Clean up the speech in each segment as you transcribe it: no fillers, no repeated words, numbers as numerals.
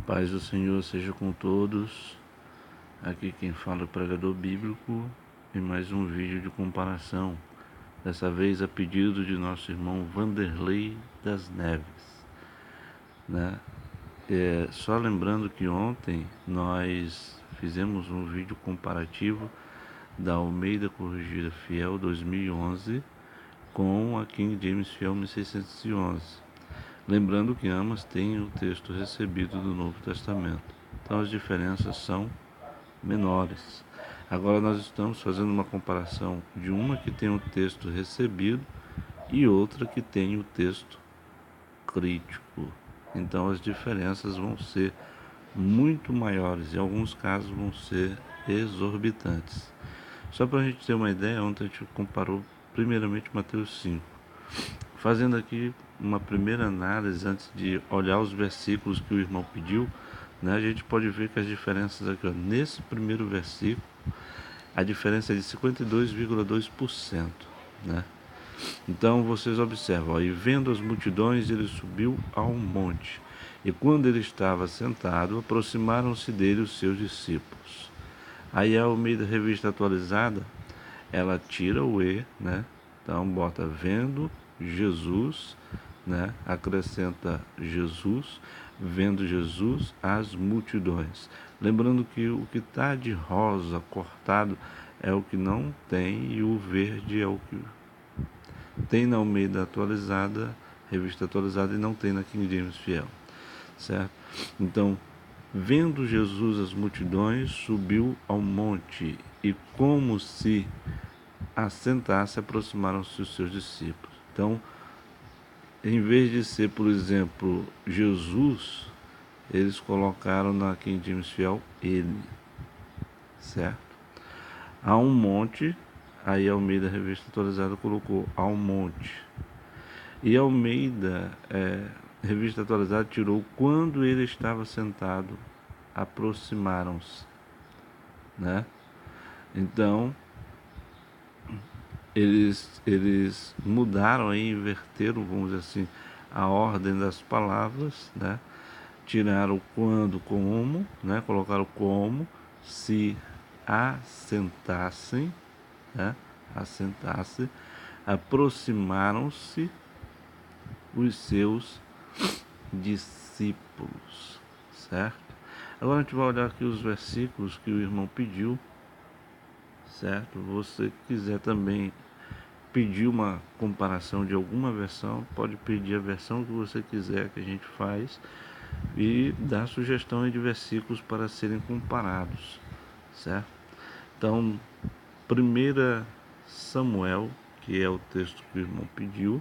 Paz do Senhor seja com todos. Aqui quem fala é o pregador bíblico em mais um vídeo de comparação. Dessa vez a pedido de nosso irmão Vanderlei das Neves, né? Só lembrando que ontem nós fizemos um vídeo comparativo da Almeida Corrigida Fiel 2011 com a King James Fiel 1611. Lembrando que ambas têm o texto recebido do Novo Testamento, então as diferenças são menores. Agora nós estamos fazendo uma comparação de uma que tem o texto recebido e outra que tem o texto crítico. Então as diferenças vão ser muito maiores, em alguns casos vão ser exorbitantes. Só para a gente ter uma ideia, ontem a gente comparou primeiramente Mateus 5. Fazendo aqui uma primeira análise antes de olhar os versículos que o irmão pediu, né, a gente pode ver que as diferenças aqui, ó, nesse primeiro versículo, a diferença é de 52,2%, né? Então vocês observam, ó, e vendo as multidões, ele subiu ao monte. E quando ele estava sentado, aproximaram-se dele os seus discípulos. Aí a Almeida Revista Atualizada, ela tira o E, né? Então bota vendo Jesus, né? Acrescenta Jesus, vendo Jesus as multidões. Lembrando que o que está de rosa cortado é o que não tem e o verde é o que tem na Almeida Atualizada, Revista Atualizada, e não tem na King James Fiel, certo? Então, vendo Jesus as multidões, subiu ao monte e como se assentasse, aproximaram-se os seus discípulos. Então, em vez de ser, por exemplo, Jesus, eles colocaram na King James Fiel ele, certo? Há um monte, aí Almeida Revista Atualizada colocou ao monte. E Almeida Revista Atualizada tirou quando ele estava sentado, aproximaram-se, né? Então, eles mudaram aí, inverteram, vamos dizer assim, a ordem das palavras, né? Tiraram quando, como, né? Colocaram como, se assentassem, né? Assentasse, aproximaram-se os seus discípulos, certo? Agora a gente vai olhar aqui os versículos que o irmão pediu, certo? Você que quiser também pedir uma comparação de alguma versão, pode pedir a versão que você quiser que a gente faz e dar sugestão de versículos para serem comparados, certo? Então, 1 Samuel, que é o texto que o irmão pediu,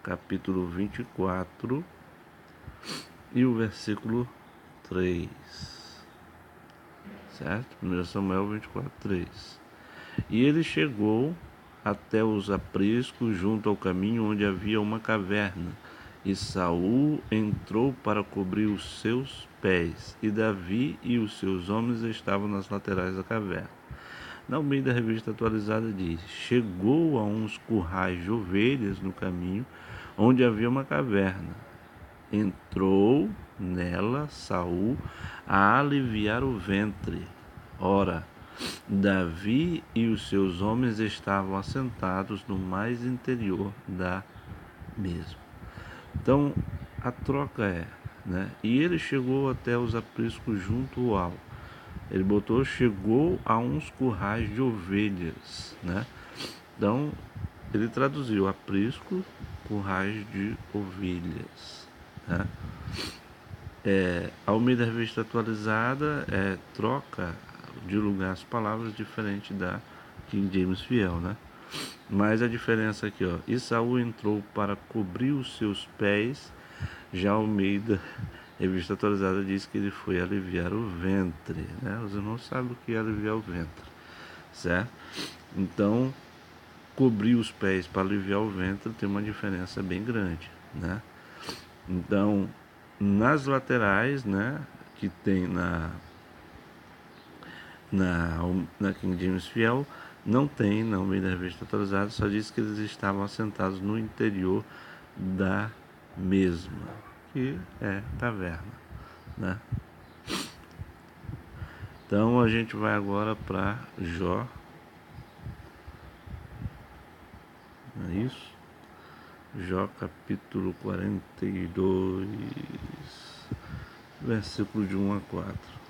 capítulo 24 e o versículo 3, certo? 1 Samuel 24, 3. E ele chegou até os apriscos junto ao caminho onde havia uma caverna, e Saul entrou para cobrir os seus pés, e Davi e os seus homens estavam nas laterais da caverna. Na Almeida Revista Atualizada diz: chegou a uns currais de ovelhas no caminho onde havia uma caverna. Entrou nela Saul a aliviar o ventre. Ora, Davi e os seus homens estavam assentados no mais interior da mesma. Então, a troca é, né? E ele chegou até os apriscos junto ao. Ele botou, chegou a uns currais de ovelhas, né? Então, ele traduziu aprisco, currais de ovelhas, né? A Almeida Revista Atualizada troca de lugar as palavras diferente da King James Fiel, né? Mas a diferença aqui, ó, e Saul entrou para cobrir os seus pés. Já Almeida Revista Atualizada diz que ele foi aliviar o ventre, né? Os irmãos sabem o que é aliviar o ventre, certo? Então, cobrir os pés para aliviar o ventre tem uma diferença bem grande, né? Então, nas laterais, né, que tem na King James Fiel, não tem na Almeida Revista Atualizada, só diz que eles estavam assentados no interior da mesma, que é caverna, né? Então a gente vai agora para Jó, não é isso? Jó capítulo 42, versículo de 1 a 4.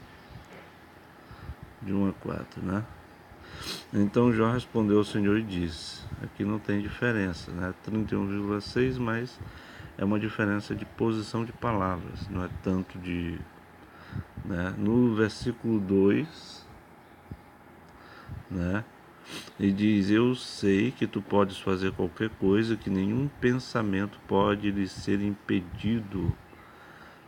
De 1 a 4, né? Então Jó respondeu ao Senhor e disse, aqui não tem diferença, né? 31,6, mas é uma diferença de posição de palavras, não é tanto de... né? No versículo 2, né? E diz, eu sei que tu podes fazer qualquer coisa, que nenhum pensamento pode lhe ser impedido.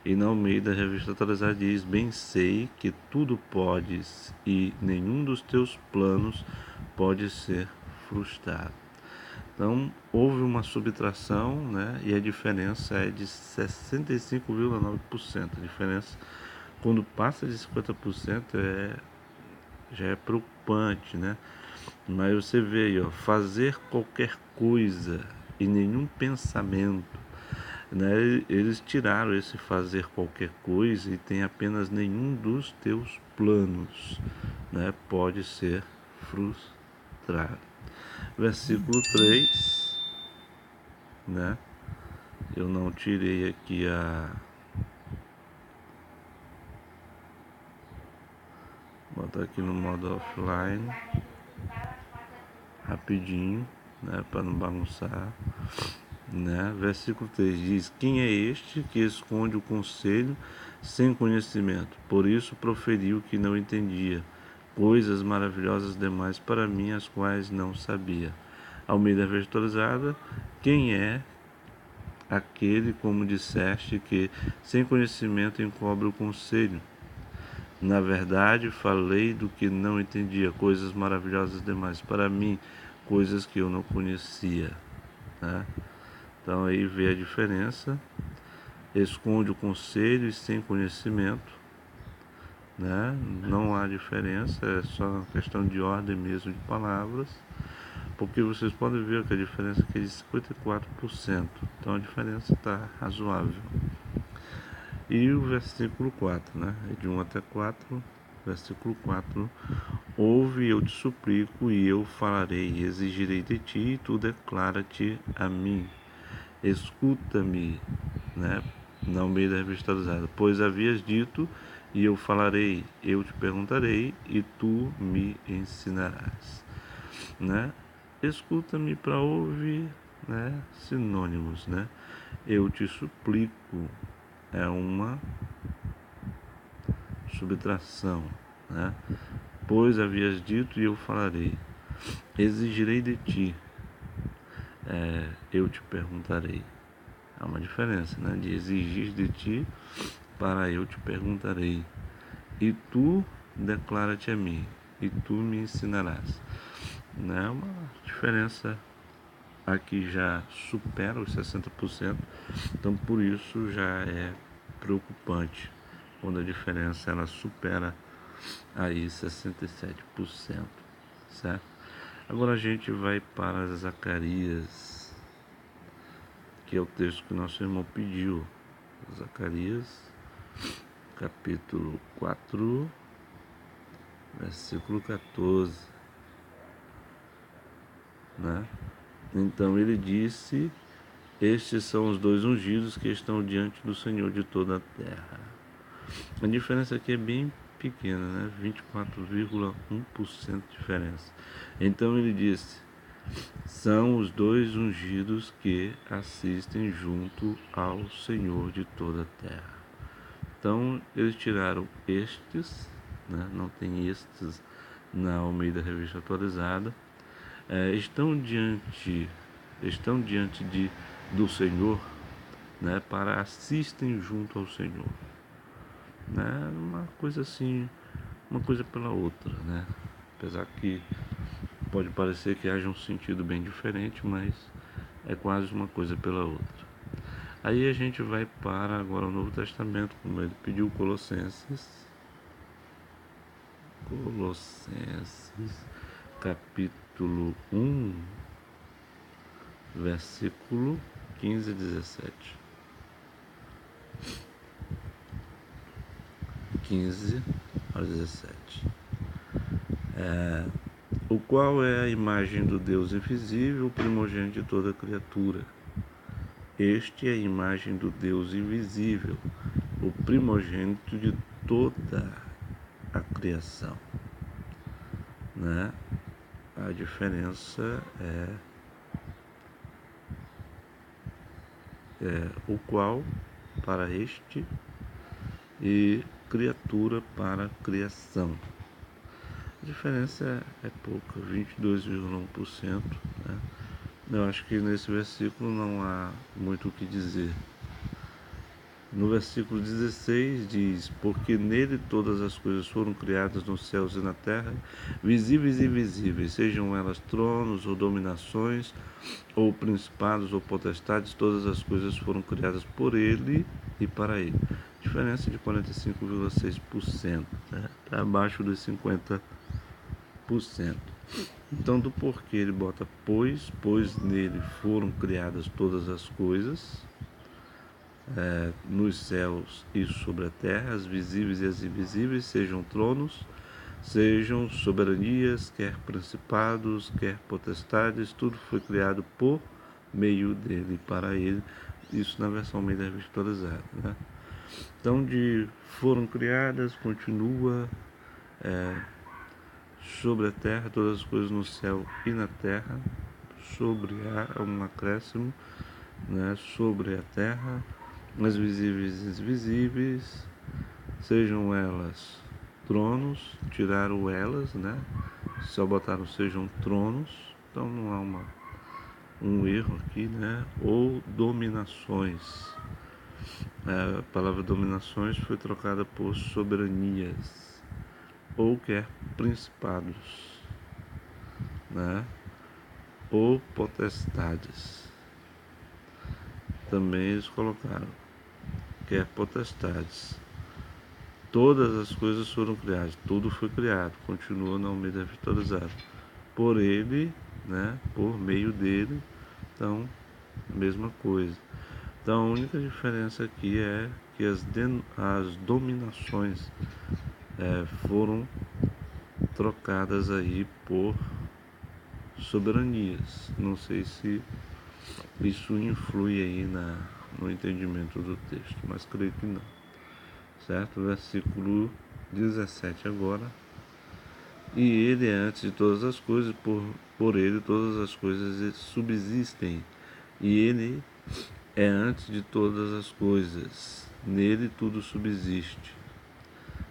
E na Almeida, Revista Atualizada, diz, bem sei que tudo podes e nenhum dos teus planos pode ser frustrado. Então, houve uma subtração, né? E a diferença é de 65,9%. A diferença, quando passa de 50%, já é preocupante, né? Mas você vê aí, ó, fazer qualquer coisa e nenhum pensamento, né? Eles tiraram esse fazer qualquer coisa e tem apenas nenhum dos teus planos, né? Pode ser frustrado. Versículo 3, né? Eu não tirei aqui vou botar aqui no modo offline rapidinho, né, para não bagunçar, né? Versículo 3 diz, quem é este que esconde o conselho sem conhecimento? Por isso proferiu que não entendia, coisas maravilhosas demais para mim, as quais não sabia. Almeida Revista, quem é aquele, como disseste, que sem conhecimento encobre o conselho? Na verdade, falei do que não entendia, coisas maravilhosas demais para mim, coisas que eu não conhecia, né? Então aí vê a diferença. Esconde o conselho e sem conhecimento, né? Não há diferença, é só uma questão de ordem mesmo de palavras, porque vocês podem ver que a diferença aqui é de 54%, então a diferença está razoável. E o versículo 4, né? De 1 até 4, versículo 4, ouve, eu te suplico, e eu falarei, exigirei de ti, e tu declara-te a mim. Escuta-me, né? Não me Revista Atualizada, pois havias dito, e eu falarei, eu te perguntarei, e tu me ensinarás, né? Escuta-me para ouvir, né? Sinônimos, né? Eu te suplico, é uma subtração, né? Pois havias dito e eu falarei, exigirei de ti, eu te perguntarei. Há uma diferença, né? De exigir de ti para eu te perguntarei, e tu declara-te a mim, e tu me ensinarás, né? Uma diferença aqui já supera os 60%, então por isso já é preocupante quando a diferença ela supera aí 67%, certo? Agora a gente vai para Zacarias, que é o texto que nosso irmão pediu. Zacarias, capítulo 4, versículo 14, né? Então ele disse, estes são os dois ungidos que estão diante do Senhor de toda a terra. A diferença aqui é bem pequena, né? 24,1% de diferença. Então ele disse, são os dois ungidos que assistem junto ao Senhor de toda a terra. Então eles tiraram estes, né? Não tem estes na Almeida Revista Atualizada, estão diante do Senhor, né? Para assistem junto ao Senhor, né? Uma coisa assim, uma coisa pela outra, né? Apesar que pode parecer que haja um sentido bem diferente, mas é quase uma coisa pela outra. Aí a gente vai para agora o Novo Testamento, como ele pediu, Colossenses, capítulo 1, versículo 15 e 17. 15 ao 17. O qual é a imagem do Deus invisível, o primogênito de toda criatura. Este é a imagem do Deus invisível, o primogênito de toda a criação. Né? A diferença é o qual para este e criatura para criação. A diferença é pouca, 22,1%. Né? Eu acho que nesse versículo não há muito o que dizer. No versículo 16 diz: porque nele todas as coisas foram criadas nos céus e na terra, visíveis e invisíveis, sejam elas tronos ou dominações, ou principados ou potestades, todas as coisas foram criadas por ele e para ele. Diferença de 45,6%, né? Está abaixo dos 50%. Então, do porquê ele bota pois nele foram criadas todas as coisas, nos céus e sobre a terra, as visíveis e as invisíveis, sejam tronos, sejam soberanias, quer principados, quer potestades, tudo foi criado por meio dele e para ele. Isso na versão Almeida Revista Atualizada, né? Então, de foram criadas, continua sobre a terra, todas as coisas no céu e na terra, sobre um acréscimo, né? Sobre a terra, as visíveis e as invisíveis, sejam elas tronos, tiraram elas, né? Só botaram sejam tronos, então não há um erro aqui, né? Ou dominações. A palavra dominações foi trocada por soberanias, ou quer principados, né? Ou potestades. Também eles colocaram quer potestades. Todas as coisas foram criadas, tudo foi criado, continua na Almeida Atualizada. Por ele, né? Por meio dele, então, mesma coisa. Então, a única diferença aqui é que as dominações foram trocadas aí por soberanias. Não sei se isso influi aí no entendimento do texto, mas creio que não. Certo? Versículo 17 agora. E ele é antes de todas as coisas, por ele todas as coisas subsistem. E ele é antes de todas as coisas, nele tudo subsiste.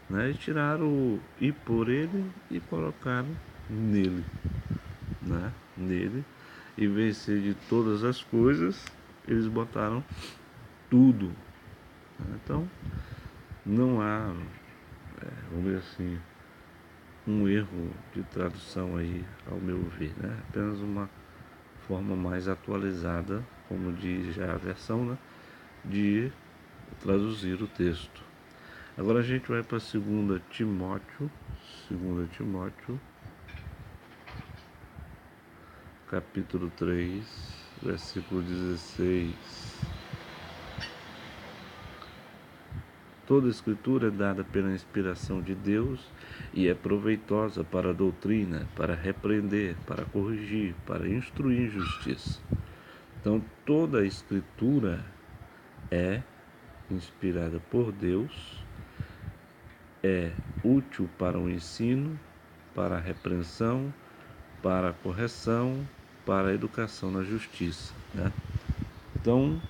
Né? E tiraram o e por ele e colocaram nele. Né? Nele. E vencer de todas as coisas, eles botaram tudo. Então, não há, vamos dizer assim, um erro de tradução aí, ao meu ver, né? Apenas uma forma mais atualizada, como diz já a versão, né? De traduzir o texto. Agora a gente vai para 2 Timóteo, capítulo 3, versículo 16. Toda a escritura é dada pela inspiração de Deus e é proveitosa para a doutrina, para repreender, para corrigir, para instruir em justiça. Então, toda a escritura é inspirada por Deus, é útil para o ensino, para a repreensão, para a correção, para a educação na justiça, né? Então,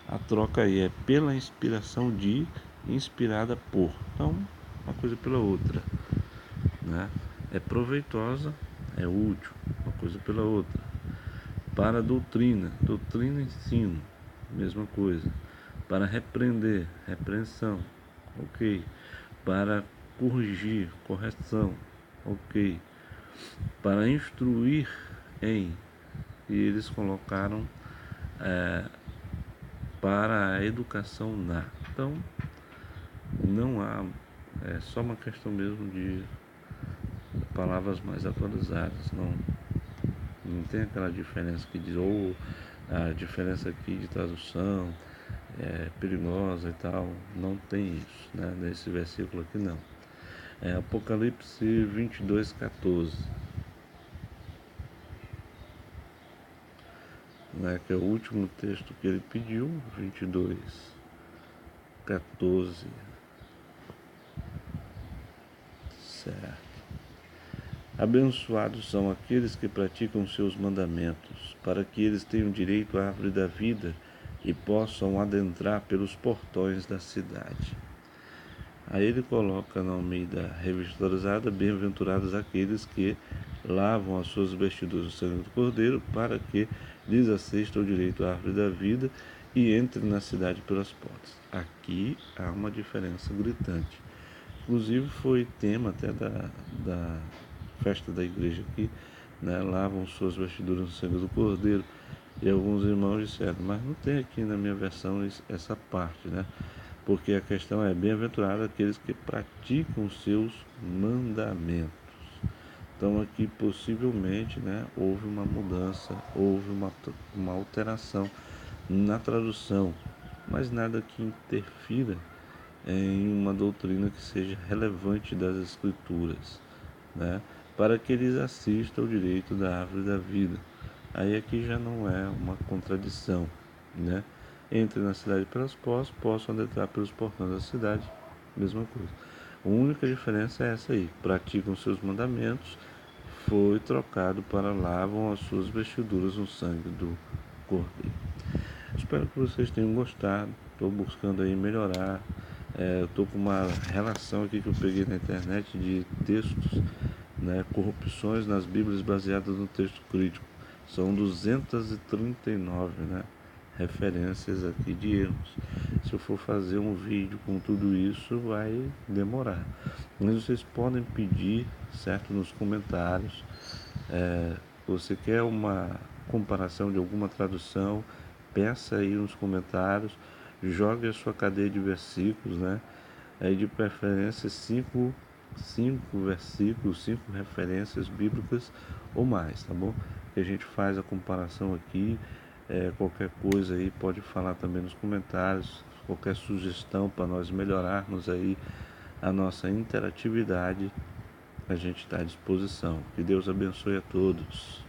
a troca aí é pela inspiração de, inspirada por. Então, uma coisa pela outra, né? É proveitosa, é útil, uma coisa pela outra. Para a doutrina, ensino, mesma coisa. Para repreender, repreensão, ok. Para corrigir, correção, ok. Para instruir em, e eles colocaram para a educação na. Então, não há, é só uma questão mesmo de palavras mais atualizadas, não tem aquela diferença que diz, ou a diferença aqui de tradução, perigosa e tal. Não tem isso, né? Nesse versículo aqui não. É Apocalipse 22:14, né? Que é o último texto que ele pediu, 22:14, certo? Abençoados são aqueles que praticam seus mandamentos, para que eles tenham direito à árvore da vida e possam adentrar pelos portões da cidade. Aí ele coloca na Almeida Revista Atualizada: bem-aventurados aqueles que lavam as suas vestiduras no sangue do Cordeiro, para que lhes assista o direito à árvore da vida e entrem na cidade pelas portas. Aqui há uma diferença gritante. Inclusive foi tema até da festa da igreja aqui, né? Lavam suas vestiduras no sangue do Cordeiro. E alguns irmãos disseram: mas não tem aqui na minha versão essa parte, né? Porque a questão é: bem-aventurado aqueles que praticam os seus mandamentos. Então aqui possivelmente, né, houve uma mudança, houve uma alteração na tradução, mas nada que interfira em uma doutrina que seja relevante das Escrituras, né, para que eles assistam ao direito da árvore da vida. Aí aqui já não é uma contradição, né? Entre na cidade pelas portas, possam adentrar pelos portões da cidade, mesma coisa. A única diferença é essa aí: praticam seus mandamentos, foi trocado para lavam as suas vestiduras no sangue do Cordeiro. Espero que vocês tenham gostado. Estou buscando aí melhorar. Estou com uma relação aqui que eu peguei na internet de textos, né, corrupções nas Bíblias baseadas no texto crítico. São 239, né, referências aqui de erros. Se eu for fazer um vídeo com tudo isso, vai demorar. Mas vocês podem pedir, certo, nos comentários. Você quer uma comparação de alguma tradução? Peça aí nos comentários. Jogue a sua cadeia de versículos, né? Aí de preferência cinco versículos, 5 referências bíblicas ou mais, tá bom? Que a gente faz a comparação aqui. Qualquer coisa aí pode falar também nos comentários. Qualquer sugestão para nós melhorarmos aí a nossa interatividade, a gente está à disposição. Que Deus abençoe a todos.